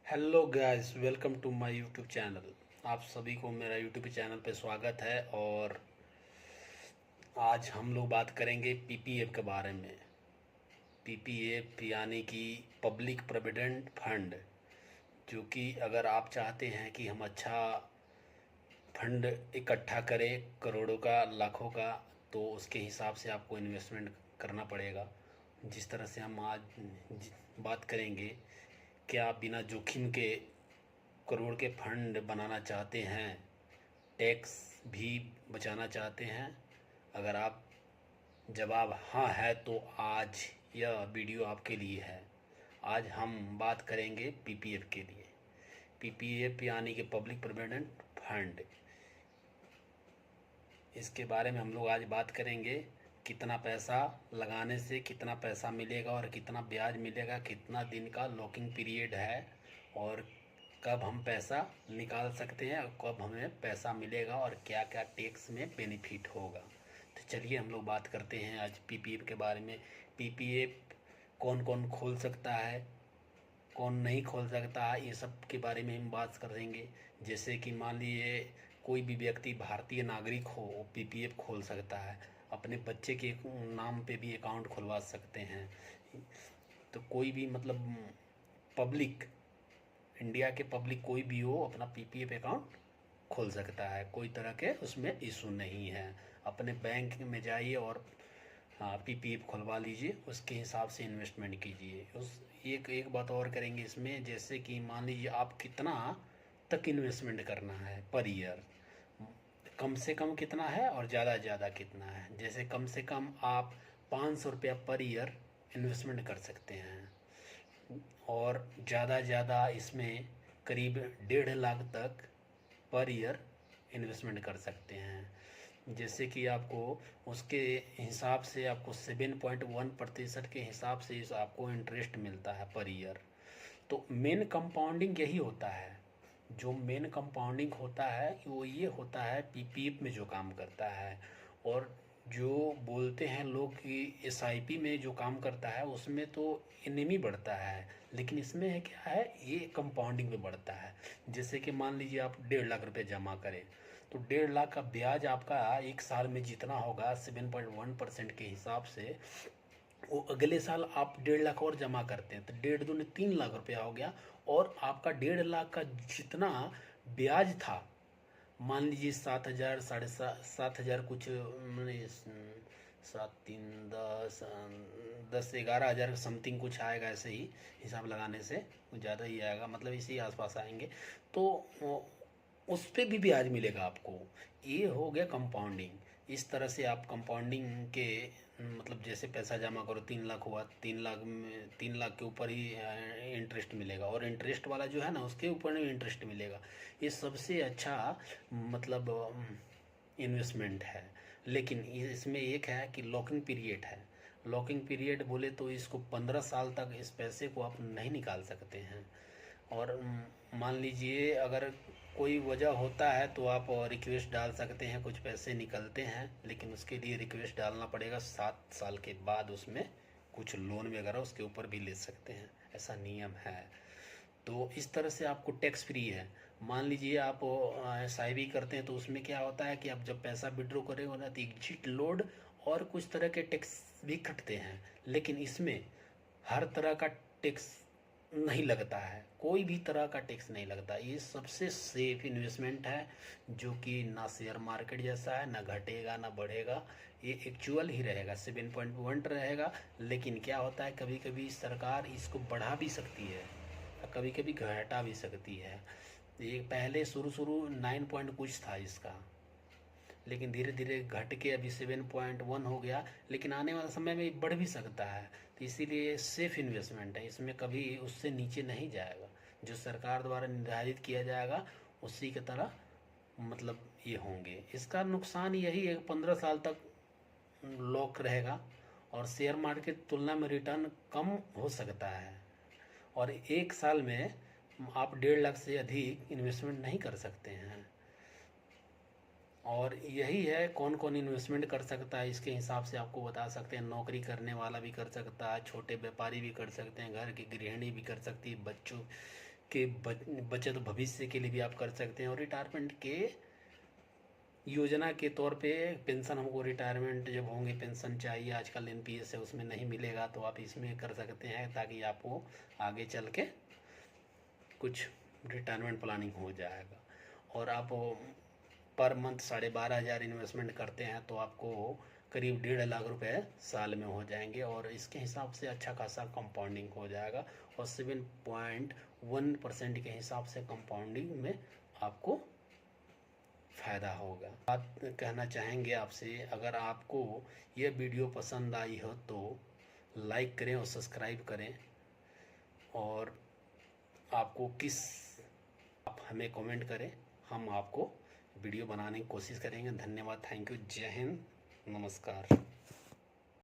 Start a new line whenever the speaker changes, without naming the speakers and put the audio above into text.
Hello guys, welcome to my YouTube channel. आप सभी को मेरा यूट्यूब चैनल पे स्वागत है। और आज हम लोग बात करेंगे पीपीएफ के बारे में। पीपीएफ यानी कि पब्लिक प्रोविडेंट फंड, जो कि अगर आप चाहते हैं कि हम अच्छा फंड इकट्ठा करें, करोड़ों का, लाखों का, तो उसके हिसाब से आपको इन्वेस्टमेंट करना पड़ेगा। जिस तरह से हम आज बात करेंगे, क्या बिना जोखिम के करोड़ के फंड बनाना चाहते हैं, टैक्स भी बचाना चाहते हैं? अगर आप जवाब हाँ है तो आज यह वीडियो आपके लिए है। आज हम बात करेंगे पीपीएफ के लिए। पीपीएफ यानी कि पब्लिक प्रोविडेंट फंड, इसके बारे में हम लोग आज बात करेंगे। कितना पैसा लगाने से कितना पैसा मिलेगा और कितना ब्याज मिलेगा, कितना दिन का लॉकिंग पीरियड है, और कब हम पैसा निकाल सकते हैं और कब हमें पैसा मिलेगा, और क्या क्या टैक्स में बेनिफिट होगा। तो चलिए हम लोग बात करते हैं आज पीपीएफ के बारे में। पीपीएफ कौन कौन खोल सकता है, कौन नहीं खोल सकता है, ये सब के बारे में हम बात करेंगे। जैसे कि मान लीजिए कोई भी व्यक्ति भारतीय नागरिक हो, वो पीपीएफ खोल सकता है। अपने बच्चे के नाम पे भी अकाउंट खुलवा सकते हैं। तो कोई भी मतलब पब्लिक, इंडिया के पब्लिक कोई भी हो, अपना पीपीएफ अकाउंट खोल सकता है। कोई तरह के उसमें इशू नहीं है। अपने बैंक में जाइए और हाँ पीपीएफ खुलवा लीजिए, उसके हिसाब से इन्वेस्टमेंट कीजिए। उस एक बात और करेंगे इसमें, जैसे कि मान लीजिए आप कितना तक इन्वेस्टमेंट करना है पर ईयर। कम से कम कितना है और ज़्यादा से ज़्यादा कितना है। जैसे कम से कम आप 500 रुपया पर ईयर इन्वेस्टमेंट कर सकते हैं, और ज़्यादा ज़्यादा इसमें करीब 1.5 लाख तक पर ईयर इन्वेस्टमेंट कर सकते हैं। जैसे कि आपको उसके हिसाब से आपको 7.1% के हिसाब से इस आपको इंटरेस्ट मिलता है पर ईयर। तो मेन कंपाउंडिंग यही होता है। जो मेन कंपाउंडिंग होता है वो ये होता है पीपीएफ में जो काम करता है। और जो बोलते हैं लोग कि एसआईपी में जो काम करता है उसमें तो इनमी बढ़ता है, लेकिन इसमें है क्या है, ये कंपाउंडिंग में बढ़ता है। जैसे कि मान लीजिए आप 1.5 लाख रुपए जमा करें, तो 1.5 लाख का ब्याज आपका एक साल में जितना होगा 7.1% के हिसाब से, वो अगले साल आप 1.5 लाख और जमा करते हैं तो 1.5 दूनी 3 लाख रुपया हो गया। और आपका 1.5 लाख का जितना ब्याज था, मान लीजिए 7,000, 7,500 कुछ, मैंने 7 3 10, 10 11 हज़ार समथिंग कुछ आएगा। ऐसे ही हिसाब लगाने से कुछ ज़्यादा ही आएगा, मतलब इसी आसपास आएंगे। तो उस पे भी ब्याज मिलेगा आपको। ये हो गया कंपाउंडिंग। इस तरह से आप कंपाउंडिंग के मतलब जैसे पैसा जमा करो, 3 लाख हुआ, 3 लाख में 3 लाख के ऊपर ही इंटरेस्ट मिलेगा, और इंटरेस्ट वाला जो है ना उसके ऊपर भी इंटरेस्ट मिलेगा। ये सबसे अच्छा मतलब इन्वेस्टमेंट है। लेकिन इसमें एक है कि लॉकिंग पीरियड है। लॉकिंग पीरियड बोले तो इसको 15 साल तक इस पैसे को आप नहीं निकाल सकते हैं। और मान लीजिए अगर कोई वजह होता है तो आप रिक्वेस्ट डाल सकते हैं, कुछ पैसे निकलते हैं, लेकिन उसके लिए रिक्वेस्ट डालना पड़ेगा 7 साल के बाद। उसमें कुछ लोन वगैरह उसके ऊपर भी ले सकते हैं, ऐसा नियम है। तो इस तरह से आपको टैक्स फ्री है। मान लीजिए आप एसआईपी करते हैं तो उसमें क्या होता है कि आप जब पैसा विड्रॉ करेंगे ना तो एग्जिट लोड और कुछ तरह के टैक्स भी कटते हैं। लेकिन इसमें हर तरह का टैक्स नहीं लगता है, कोई भी तरह का टैक्स नहीं लगता। ये सबसे सेफ इन्वेस्टमेंट है, जो कि ना शेयर मार्केट जैसा है, ना घटेगा ना बढ़ेगा। ये एक्चुअल ही रहेगा, 7.1 रहेगा। लेकिन क्या होता है, कभी कभी सरकार इसको बढ़ा भी सकती है, कभी कभी घटा भी सकती है। ये पहले शुरू शुरू 9 पॉइंट कुछ था इसका, लेकिन धीरे धीरे घट के अभी 7.1 हो गया। लेकिन आने वाले समय में बढ़ भी सकता है। तो इसीलिए सेफ इन्वेस्टमेंट है, इसमें कभी उससे नीचे नहीं जाएगा। जो सरकार द्वारा निर्धारित किया जाएगा उसी की तरह मतलब ये होंगे। इसका नुकसान यही है, 15 साल तक लॉक रहेगा, और शेयर मार्केट तुलना में रिटर्न कम हो सकता है। और एक साल में आप 1.5 लाख से अधिक इन्वेस्टमेंट नहीं कर सकते हैं। और यही है कौन कौन इन्वेस्टमेंट कर सकता है, इसके हिसाब से आपको बता सकते हैं। नौकरी करने वाला भी कर सकता है, छोटे व्यापारी भी कर सकते हैं, घर की गृहिणी भी कर सकती है, बच्चों के बचत भविष्य के लिए भी आप कर सकते हैं। और रिटायरमेंट के योजना के तौर पे पेंशन, हमको रिटायरमेंट जब होंगे पेंशन चाहिए, आजकल एनपीएस है उसमें नहीं मिलेगा, तो आप इसमें कर सकते हैं ताकि आपको आगे चल के कुछ रिटायरमेंट प्लानिंग हो जाएगा। और आप पर मंथ 12,500 इन्वेस्टमेंट करते हैं तो आपको करीब 1.5 लाख रुपए साल में हो जाएंगे, और इसके हिसाब से अच्छा खासा कंपाउंडिंग हो जाएगा। और 7.1% के हिसाब से कंपाउंडिंग में आपको फ़ायदा होगा। बात कहना चाहेंगे आपसे, अगर आपको यह वीडियो पसंद आई हो तो लाइक करें और सब्सक्राइब करें, और आपको आप हमें कमेंट करें, हम आपको वीडियो बनाने की कोशिश करेंगे। धन्यवाद, थैंक यू, जय हिंद, नमस्कार।